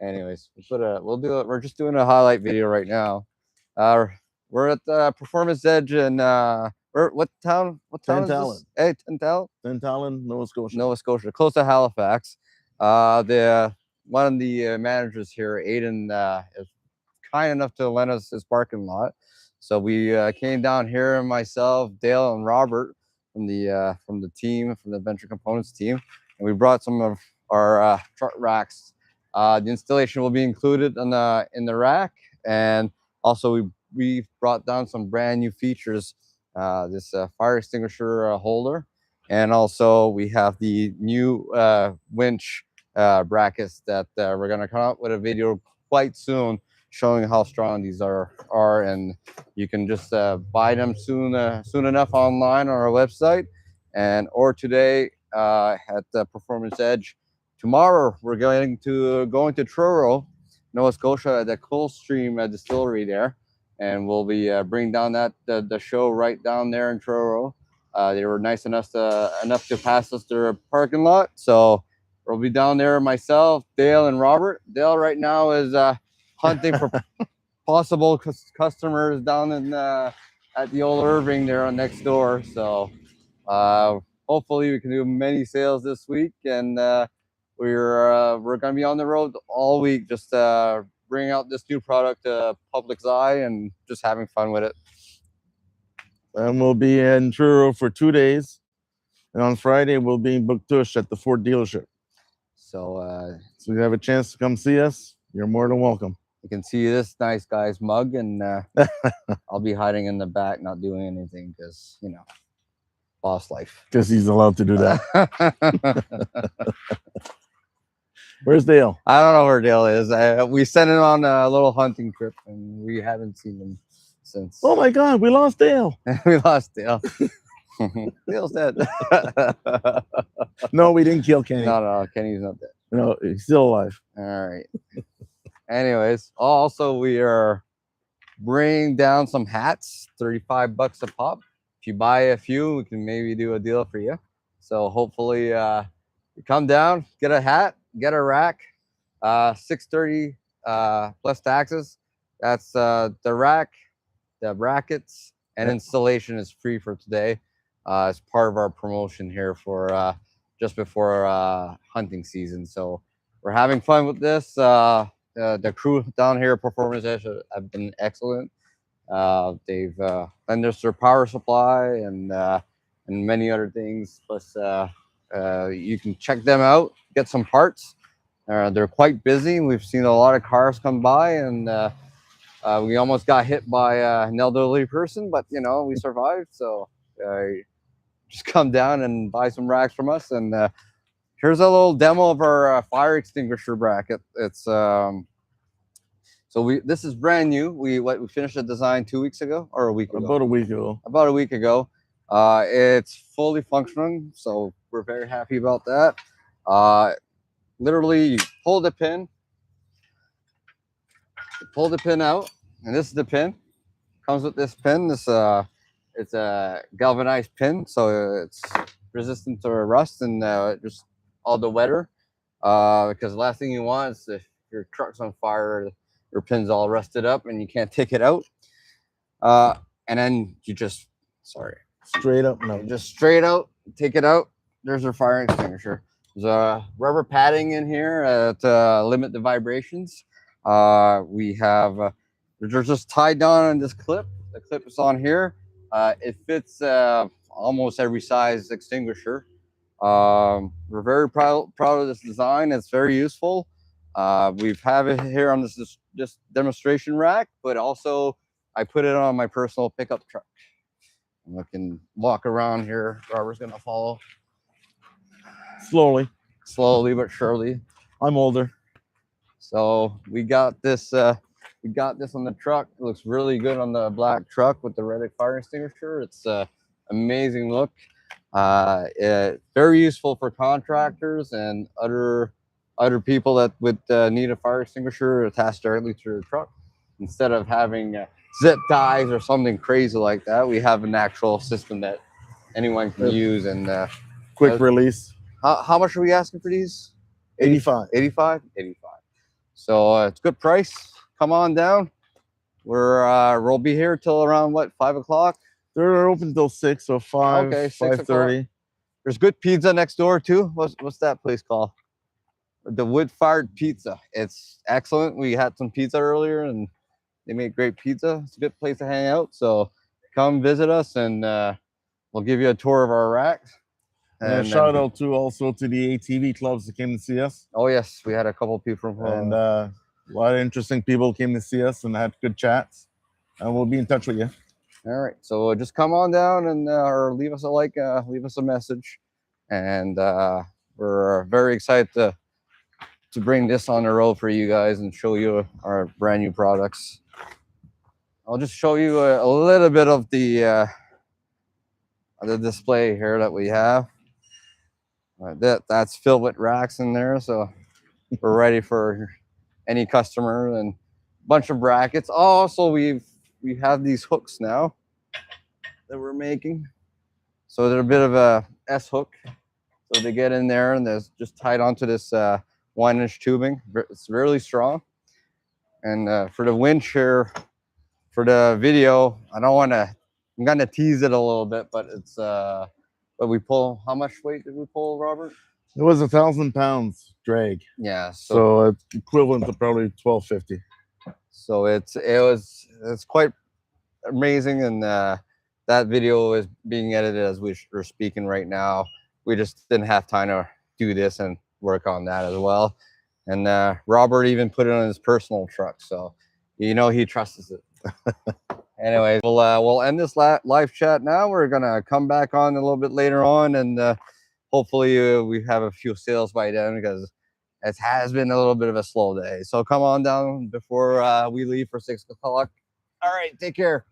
Anyways, we're just doing a highlight video right now. Uh, we're at the Performance Edge in what town? What town is this? Tantallon. Hey, Tantallon, Tantallon, Nova Scotia. Nova Scotia, close to Halifax. The one of the managers here, Aiden, is kind enough to lend us his parking lot. So we came down here, myself, Dale, and Robert from the team, from the Adventure-Components team, and we brought some of our truck racks. The installation will be included in the rack, and also we brought down some brand new features. This fire extinguisher holder, and also we have the new winch brackets that we're gonna come out with a video quite soon showing how strong these are, and you can just buy them soon enough online on our website, and or today at the Performance Edge. Tomorrow we're going to Truro, Nova Scotia, at the Coldstream distillery there, and we'll be bringing down the show right down there in Truro. They were nice enough to pass us their parking lot, so we'll be down there. Myself, Dale, and Robert. Dale right now is hunting for possible customers down in at the old Irving there on next door. So hopefully we can do many sales this week, and we're gonna be on the road all week, just bringing out this new product to public's eye and just having fun with it. And we'll be in Truro for 2 days. And on Friday, we'll be in Bouctouche at the Ford dealership. So So if you have a chance to come see us, you're more than welcome. you can see this nice guy's mug, and I'll be hiding in the back, not doing anything, because boss life. Because he's allowed to do that. Where's Dale? I don't know where Dale is. We sent him on a little hunting trip, and we haven't seen him since. Oh my God, we lost Dale. We lost Dale. Dale's dead. No, we didn't kill Kenny. No, Kenny's not dead. No, he's still alive. All right. Anyways, also we are bringing down some hats, $35 a pop. If you buy a few, we can maybe do a deal for you. So hopefully you come down, get a hat, get a rack, $630 plus taxes. That's the rack, the brackets, and installation is free for today. As part of our promotion here for just before hunting season. So we're having fun with this. The crew down here at Performance Edge have been excellent. They've lent us their power supply and many other things. Plus, you can check them out, get some parts. They're quite busy. We've seen a lot of cars come by, and we almost got hit by an elderly person, but we survived. So just come down and buy some racks from us. And here's a little demo of our fire extinguisher bracket. It's this is brand new. We finished the design 2 weeks ago, or a week ago. About a week ago. About a week ago. It's fully functioning, so we're very happy about that. Literally, you pull the pin out, and this is the pin. Comes with this pin. It's a galvanized pin, so it's resistant to rust and just all the weather. Because the last thing you want is if your truck's on fire, your pin's all rusted up and you can't take it out. And then you just straight up, no, just straight out, take it out. There's our fire extinguisher. There's a rubber padding in here to limit the vibrations. We have they're just tied down on this clip. The clip is on here. It fits almost every size extinguisher. We're very proud of this design. It's very useful. We've have it here on this demonstration rack, but also I put it on my personal pickup truck. And I can walk around here. Robert's gonna follow. Slowly but surely. I'm older. So we got this on the truck. It looks really good on the black truck with the red fire extinguisher. It's amazing look. Very useful for contractors and other people that would need a fire extinguisher attached directly to your truck. Instead of having zip ties or something crazy like that, we have an actual system that anyone can use. And quick release. How much are we asking for these? 85. 85. So it's good price. Come on down. We'll be here till around what, 5 o'clock? They're open till 6, so 5, Okay, 6 o'clock. 5:30. There's good pizza next door too. What's that place called? The Wood Fired Pizza. It's excellent. We had some pizza earlier, and they make great pizza. It's a good place to hang out. So come visit us, and we'll give you a tour of our racks. And a shout out also to the ATV clubs that came to see us. Oh yes, we had a couple people from And a lot of interesting people came to see us and had good chats. And we'll be in touch with you. All right, so just come on down and or leave us a like, leave us a message, and we're very excited to bring this on the road for you guys and show you our brand new products. I'll just show you a little bit of the display here that we have. That's filled with racks in there, so we're ready for any customer, and a bunch of brackets. Also, we have these hooks now that we're making. So they're a bit of a S hook. So they get in there and they're just tied onto this 1-inch tubing. It's really strong. And for the winch here, for the video, I'm gonna tease it a little bit, but it's but we pull, how much weight did we pull, Robert? It was 1,000 pounds drag. Yeah. So it's equivalent to probably 1,250. So it's quite amazing, and that video is being edited as we're speaking right now. We just didn't have time to do this and work on that as well. And Robert even put it on his personal truck, so you know he trusts it. Anyways, we'll end this live chat now. We're gonna come back on a little bit later on, and hopefully we have a few sales by then, because it has been a little bit of a slow day. So come on down before we leave for 6 o'clock. All right, take care.